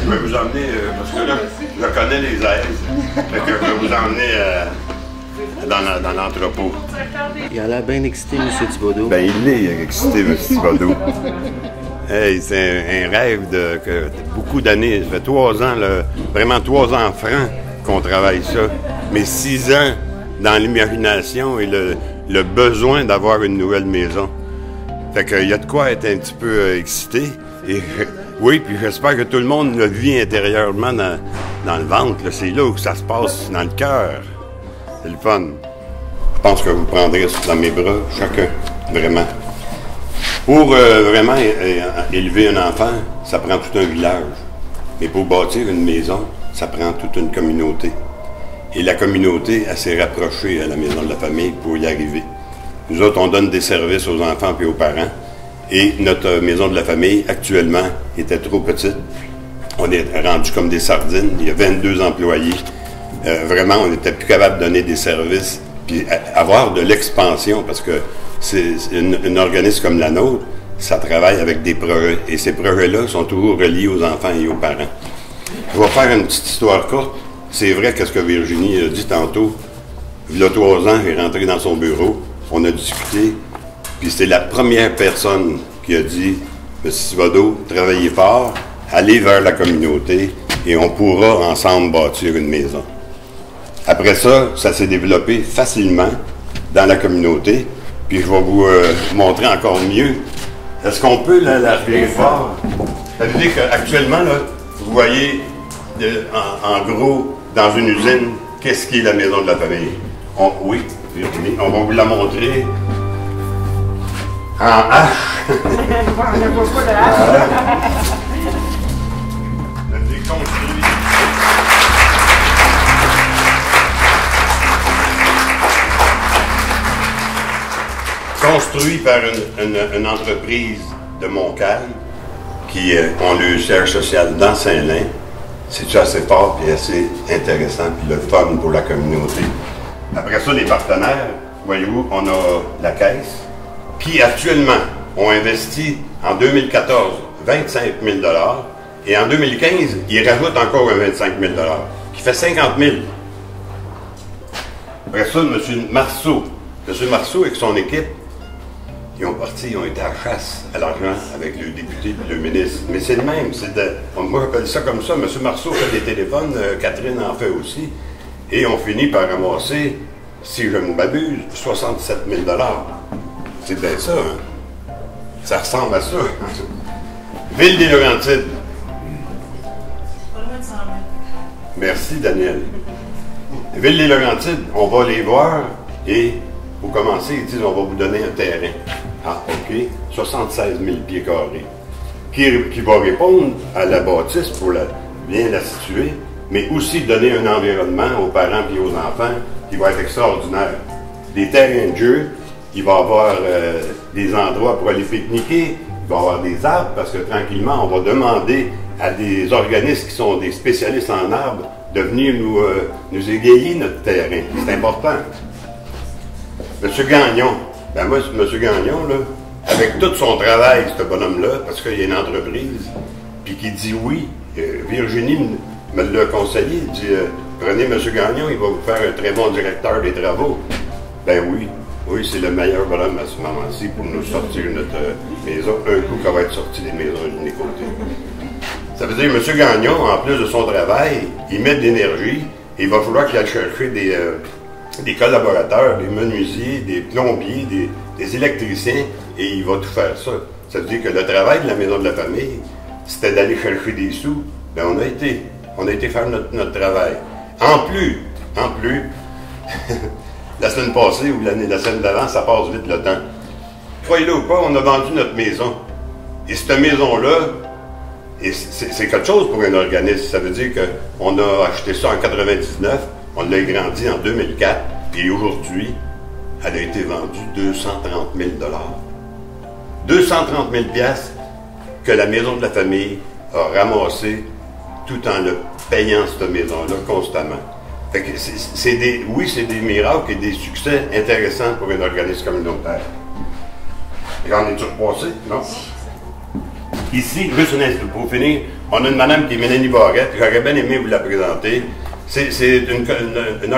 Je vais vous emmener, parce que là, je connais les aises. Fait que je vais vous emmener dans l'entrepôt. Il a l'air bien excité, M. Thibodeau. Ben, il est excité, M. Thibodeau. Hey, c'est un rêve de beaucoup d'années. Ça fait 3 ans, là, vraiment 3 ans francs qu'on travaille ça. Mais 6 ans dans l'imagination et le besoin d'avoir une nouvelle maison. Fait qu'il y a de quoi être un petit peu excité. Et oui, puis j'espère que tout le monde le vit intérieurement dans le ventre. C'est là où ça se passe, dans le cœur. C'est le fun. Je pense que vous prendrez dans mes bras, chacun, vraiment. Pour vraiment élever un enfant, ça prend tout un village. Mais pour bâtir une maison, ça prend toute une communauté. Et la communauté, elle s'est rapprochée à la maison de la famille pour y arriver. Nous autres, on donne des services aux enfants et aux parents. Et notre maison de la famille, actuellement, était trop petite. On est rendu comme des sardines. Il y a 22 employés. Vraiment, on n'était plus capable de donner des services puis avoir de l'expansion parce que c'est un organisme comme la nôtre, ça travaille avec des projets. Et ces projets-là sont toujours reliés aux enfants et aux parents. Je vais faire une petite histoire courte. C'est vrai qu'est-ce que Virginie a dit tantôt. Il y a 3 ans, elle est rentrée dans son bureau. On a discuté. Puis c'est la première personne qui a dit « M. Thibodeau, travaillez fort, allez vers la communauté et on pourra ensemble bâtir une maison. » Après ça, ça s'est développé facilement dans la communauté. Puis je vais vous montrer encore mieux. Est-ce qu'on peut la revirer fort? Ça veut dire qu'actuellement, là, vous voyez en gros dans une usine, qu'est-ce qui est la maison de la famille? Oui, Virginie, on va vous la montrer en H. On n'a pas de H. Construit par une entreprise de Montcalm qui ont le siège social dans Saint-Lin. C'est assez fort et assez intéressant, puis le fun pour la communauté. Après ça, les partenaires, voyez-vous, on a la caisse, qui actuellement ont investi en 2014 25 000 $, et en 2015, ils rajoutent encore un 25 000 $, qui fait 50 000 $. Après ça, M. Marceau. M. Marceau, avec son équipe, ils ont parti, ils ont été à la chasse à l'argent avec le député et le ministre. Mais c'est le même. Moi, j'appelle ça comme ça. M. Marceau fait des téléphones, Catherine en fait aussi. Et on finit par ramasser, si je ne m'abuse, 67 000 $. C'est bien ça, hein? Ça ressemble à ça. Ville des Laurentides. Pas loin de 100 000. Merci, Daniel. Ville des Laurentides, on va les voir et pour commencer, ils disent on va vous donner un terrain. Ah, OK. 76 000 pieds carrés. Qui va répondre à la bâtisse pour bien la situer, mais aussi donner un environnement aux parents et aux enfants qui va être extraordinaire. Des terrains de jeu, il va y avoir des endroits pour aller pique-niquer, il va y avoir des arbres parce que tranquillement, on va demander à des organismes qui sont des spécialistes en arbres de venir nous égayer notre terrain. C'est important. M. Gagnon, ben moi, M. Gagnon, là, avec tout son travail, ce bonhomme-là, parce qu'il y a une entreprise, puis qui dit oui, Virginie me l'a conseillé, il dit prenez M. Gagnon, il va vous faire un très bon directeur des travaux. Ben oui, oui, c'est le meilleur bonhomme à ce moment-ci pour nous sortir notre maison, un coup qu'elle va être sortie des maisons de mes côtés. Ça veut dire que M. Gagnon, en plus de son travail, il met de l'énergie, et il va falloir qu'il aille chercher des collaborateurs, des menuisiers, des plombiers, des électriciens, et il va tout faire ça. Ça veut dire que le travail de la maison de la famille, c'était d'aller chercher des sous. Ben on a été faire notre travail. En plus, la semaine passée ou la semaine d'avant, ça passe vite le temps. Croyez-le ou pas, on a vendu notre maison. Et cette maison-là, c'est quelque chose pour un organisme. Ça veut dire qu'on a acheté ça en 99, on l'a agrandi en 2004, et aujourd'hui, elle a été vendue 230 000 $. 230 000 $ que la maison de la famille a ramassé tout en le payant cette maison-là constamment. Fait que c'est des miracles et des succès intéressants pour un organisme communautaire. J'en ai-tu repassé? Non? Ici, juste pour finir, On a une madame qui est Mélanie Barrette, j'aurais bien aimé vous la présenter. C'est une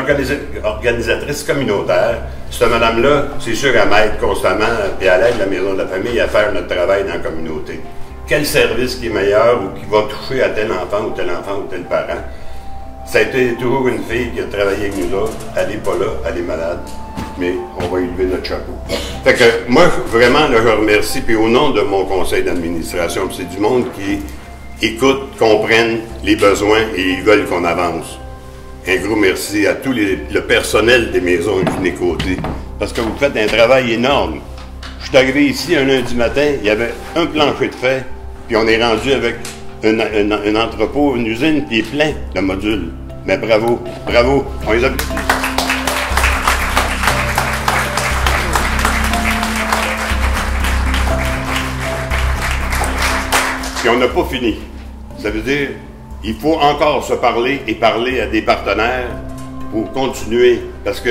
organisatrice communautaire. Cette madame-là, c'est sûr, elle m'aide constamment, puis elle aide la Maison de la Famille à faire notre travail dans la communauté. Quel service qui est meilleur ou qui va toucher à tel enfant ou tel parent? Ça a été toujours une fille qui a travaillé avec nous autres. Elle n'est pas là, elle est malade, mais on va lui lever notre chapeau. Fait que moi, vraiment, là, je remercie, puis au nom de mon conseil d'administration, c'est du monde qui écoute, comprenne les besoins et ils veulent qu'on avance. Un gros merci à tout le personnel des maisons Unicôté, parce que vous faites un travail énorme. Je suis arrivé ici un lundi matin, il y avait un plancher de fer, puis on est rendu avec un entrepôt, une usine qui est plein de modules. Mais bravo, bravo, on les applaudit. Puis on n'a pas fini. Ça veut dire il faut encore se parler et parler à des partenaires pour continuer. Parce que,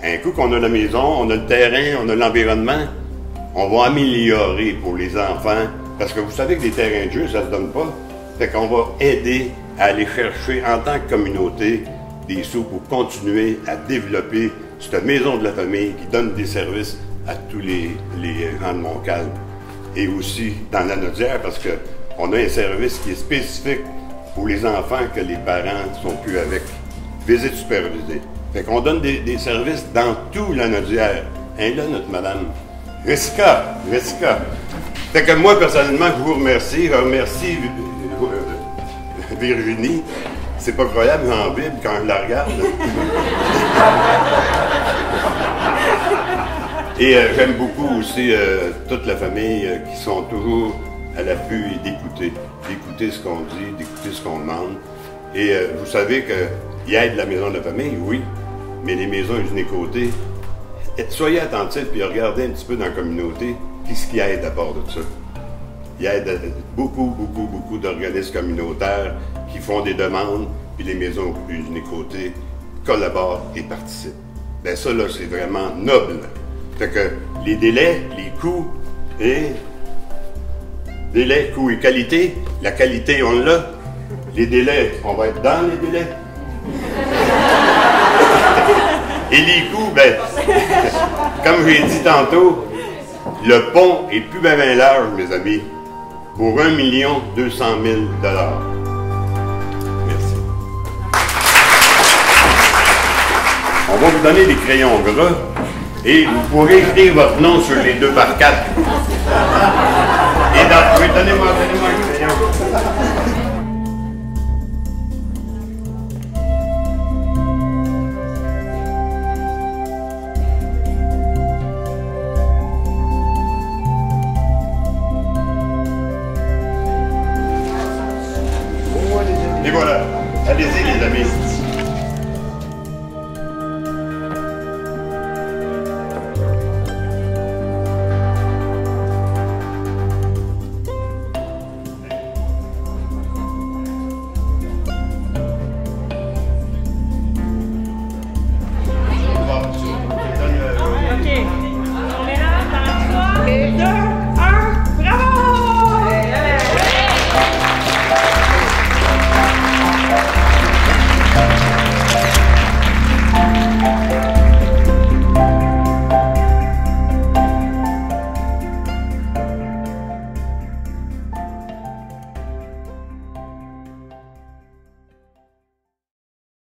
un coup qu'on a la maison, on a le terrain, on a l'environnement, on va améliorer pour les enfants. Parce que vous savez que les terrains de jeu, ça ne se donne pas. Fait qu'on va aider à aller chercher, en tant que communauté, des sous pour continuer à développer cette maison de la famille qui donne des services à tous les gens de Montcalm. Et aussi dans la Naudière, parce qu'on a un service qui est spécifique pour les enfants que les parents ne sont plus avec. Visite supervisée. Fait qu'on donne des services dans tout la Naudière. Et là, notre madame, Jessica. Fait que moi, personnellement, je vous remercie. Je remercie Virginie. C'est pas croyable, j'en vibre quand je la regarde. Et j'aime beaucoup aussi toute la famille qui sont toujours à l'affût d'écouter ce qu'on dit, d'écouter ce qu'on demande. Et vous savez qu'il aide la Maison de la Famille, oui, mais les maisons Unicôté, soyez attentifs et regardez un petit peu dans la communauté qu'est-ce qui aide à part de ça. Il aide beaucoup d'organismes communautaires qui font des demandes, puis les maisons Unicôté collaborent et participent. Bien ça, là, c'est vraiment noble. Fait que les délais, les coûts et... Délais, coûts et qualité. La qualité, on l'a. Les délais, on va être dans les délais. Et les coûts, ben, comme j'ai dit tantôt, le pont est plus bien large, mes amis, pour 1 200 000 $. Merci. On va vous donner des crayons gras et vous pourrez écrire votre nom sur les 2x4. Et donc, oui, donnez-moi un crayon.